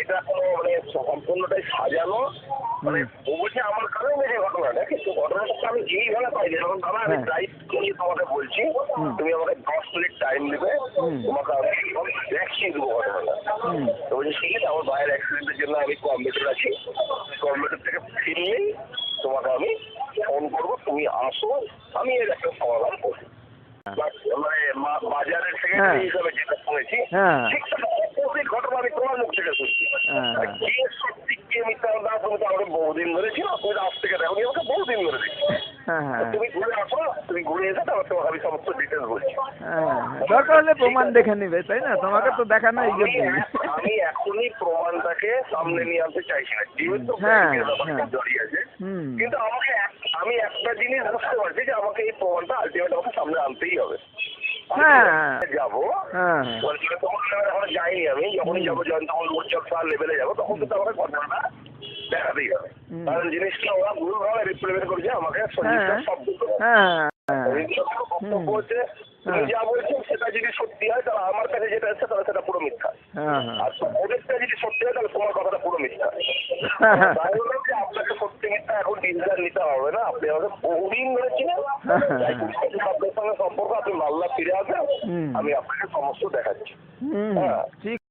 এটা কোনো মানে সম্পূর্ণটাই সাজানো, মানে ও বলছে আমার কারণে মেরে ঘটনাটা, কিন্তু ঘটনাটা আমি এইভাবে পাইনি। যখন দাদা আমি ড্রাইভ নিয়ে তোমাকে বলছি, তুমি আমাকে 10 মিনিট টাইম দেবে, তোমাকে আমি দেখিয়ে দেবো ঘটনাটা। তো বলছি ঠিক আছে, আমার বাইরের অ্যাক্সিডেন্টের জন্য আমি কম্পিউটার আছি, কম্পিউটার থেকে ফিরলেই তোমাকে আমি ফোন করবো, তুমি আসো, আমি এর একটা সমাধান করবো। মানে বাজারের সেক্রেটারি হিসাবে যেটা শুনেছি, ঠিক অপোজিট ঘটনা আমি তোমার মুখ থেকে শুনছি। কে সত্যি কে মিথ্যা না, তুমি তো আমাকে বহুদিন ধরে ছিল, তুমি আজ থেকে দেখো আমাকে বহুদিন ধরে দেখছি। তুমি ঘুরে আসো, তুমি ঘুরে এসে তারপর তোমাকে আমি সমস্ত ডিটেলস বলছি। দরকার হলে প্রমাণ দেখে নিবে, তাই না? তোমাকে তো দেখানো আমি এখনই প্রমাণটাকে সামনে নিয়ে আনতে চাইছি না, যেহেতু জড়িয়ে আছে। কিন্তু আমি একটা জিনিস বুঝতে পারছি যে আমাকে এই প্রমাণটা আলটিমেট আমাকে সামনে আনতেই হবে। যাবো এখন যাইনি, আমি যখনই যাবো জয়ন্তমল উৎসব লেভেলে যাবো, তখন কিন্তু আমাকে ঘটনাটা দেখাতেই হবে। কারণ জিনিসটা ওরা ভুলভাবে রিপ্রেজেন্ট করছে আমাকে। সব বক্তব্য হচ্ছে তুমি যা বলছো সেটা যদি সত্যি হয় তাহলে আমার কাছে যেটা এসছে তাহলে সেটা পুরো মিথ্যা, আর ওদেরটা যদি সত্যি হয় তাহলে তোমার কথাটা পুরো মিথ্যা। তাই বললাম যে আপনাকে সত্যি মিথ্যা এখন ডিসিশন নিতে হবে না, আপনি আমাকে বহুদিন ধরে ছিলেন, আপনার সঙ্গে সম্পর্ক, আপনি মাল্লা ফিরে আসেন, আমি আপনাকে সমস্ত দেখাচ্ছি।